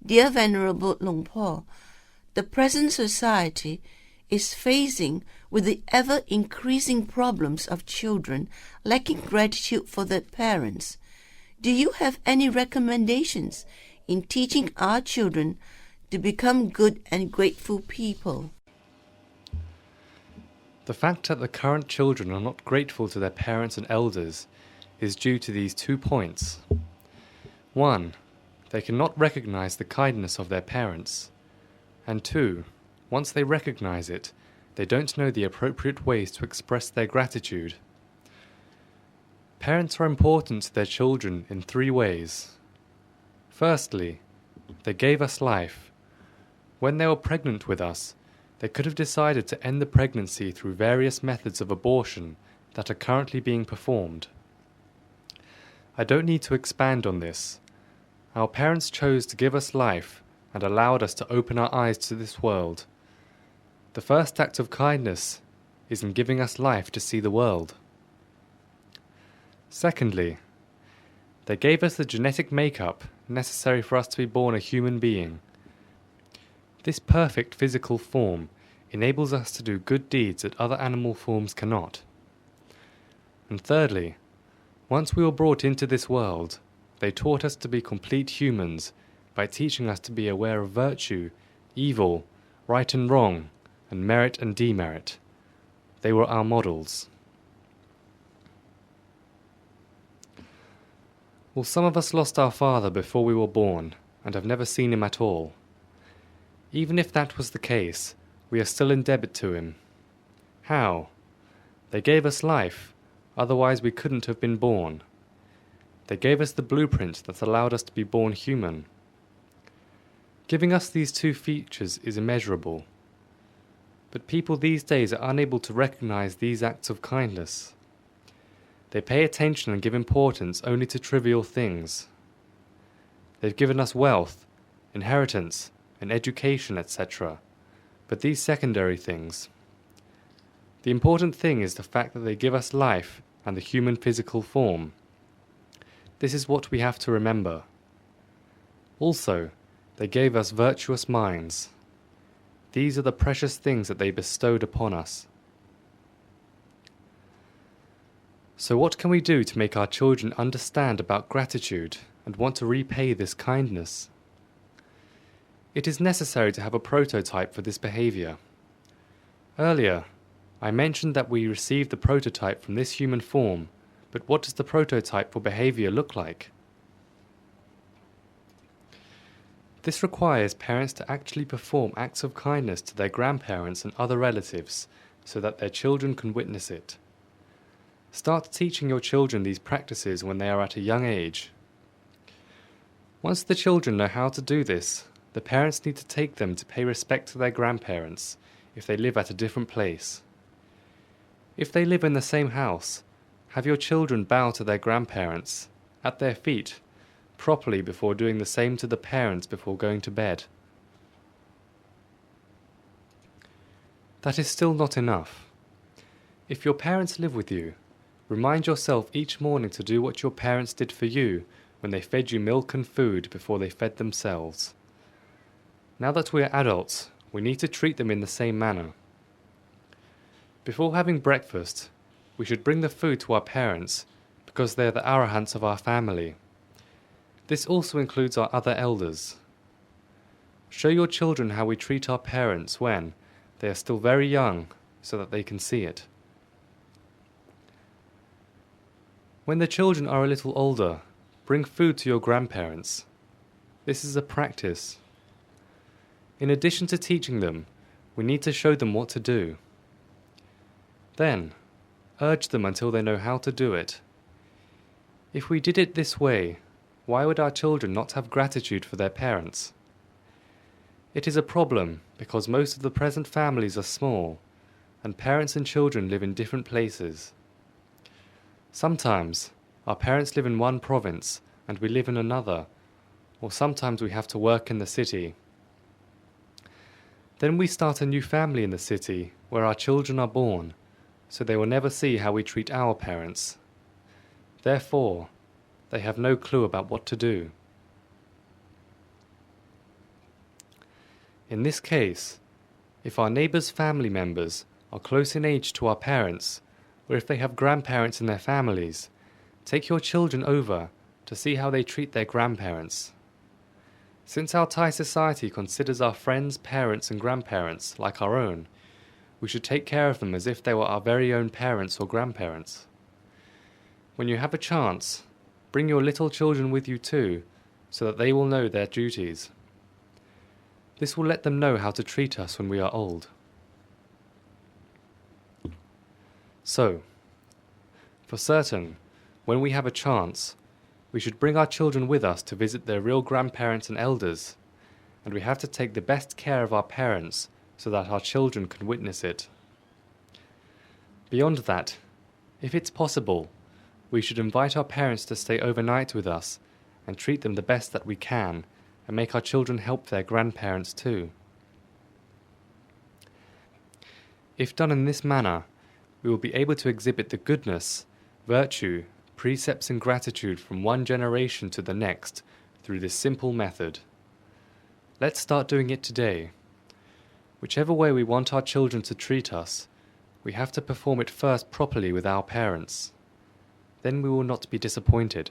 Dear Venerable Luang Phor, the present society is facing with the ever-increasing problems of children lacking gratitude for their parents. Do you have any recommendations in teaching our children to become good and grateful people? The fact that the current children are not grateful to their parents and elders is due to these 2 points. 1. They cannot recognize the kindness of their parents. And 2. Once they recognize it, they don't know the appropriate ways to express their gratitude. Parents are important to their children in 3 ways. Firstly, they gave us life. When they were pregnant with us, they could have decided to end the pregnancy through various methods of abortion that are currently being performed. I don't need to expand on this. Our parents chose to give us life and allowed us to open our eyes to this world. The first act of kindness is in giving us life to see the world. Secondly, they gave us the genetic makeup necessary for us to be born a human being. This perfect physical form enables us to do good deeds that other animal forms cannot. And thirdly, once we were brought into this world, they taught us to be complete humans by teaching us to be aware of virtue, evil, right and wrong, and merit and demerit. They were our models. Well, some of us lost our father before we were born and have never seen him at all. Even if that was the case, we are still in debt to him. How? They gave us life, otherwise we couldn't have been born. They gave us the blueprint that allowed us to be born human. Giving us these 2 features is immeasurable. But people these days are unable to recognize these acts of kindness. They pay attention and give importance only to trivial things. They've given us wealth, inheritance, and education, etc., but these secondary things. The important thing is the fact that they give us life and the human physical form. This is what we have to remember. Also, they gave us virtuous minds. These are the precious things that they bestowed upon us. So what can we do to make our children understand about gratitude and want to repay this kindness? It is necessary to have a prototype for this behavior. Earlier, I mentioned that we received the prototype from this human form, but what does the prototype for behavior look like? This requires parents to actually perform acts of kindness to their grandparents and other relatives so that their children can witness it. Start teaching your children these practices when they are at a young age. Once the children know how to do this, the parents need to take them to pay respect to their grandparents if they live at a different place. If they live in the same house, have your children bow to their grandparents, at their feet, properly before doing the same to the parents before going to bed. That is still not enough. If your parents live with you, remind yourself each morning to do what your parents did for you when they fed you milk and food before they fed themselves. Now that we are adults, we need to treat them in the same manner. Before having breakfast, we should bring the food to our parents because they are the arahants of our family. This also includes our other elders. Show your children how we treat our parents when they are still very young so that they can see it. When the children are a little older, bring food to your grandparents. This is a practice. In addition to teaching them, we need to show them what to do. Then, urge them until they know how to do it. If we did it this way, why would our children not have gratitude for their parents? It is a problem because most of the present families are small, and parents and children live in different places. Sometimes, our parents live in one province and we live in another, or sometimes we have to work in the city. Then we start a new family in the city where our children are born, so they will never see how we treat our parents. Therefore, they have no clue about what to do. In this case, if our neighbours' family members are close in age to our parents, or if they have grandparents in their families, take your children over to see how they treat their grandparents. Since our Thai society considers our friends, parents and grandparents like our own, we should take care of them as if they were our very own parents or grandparents. When you have a chance, bring your little children with you too, so that they will know their duties. This will let them know how to treat us when we are old. So, for certain, when we have a chance, we should bring our children with us to visit their real grandparents and elders, and we have to take the best care of our parents so that our children can witness it. Beyond that, if it's possible, we should invite our parents to stay overnight with us and treat them the best that we can, and make our children help their grandparents too. If done in this manner, we will be able to exhibit the goodness, virtue, precepts and gratitude from one generation to the next through this simple method. Let's start doing it today. Whichever way we want our children to treat us, we have to perform it first properly with our parents. Then we will not be disappointed.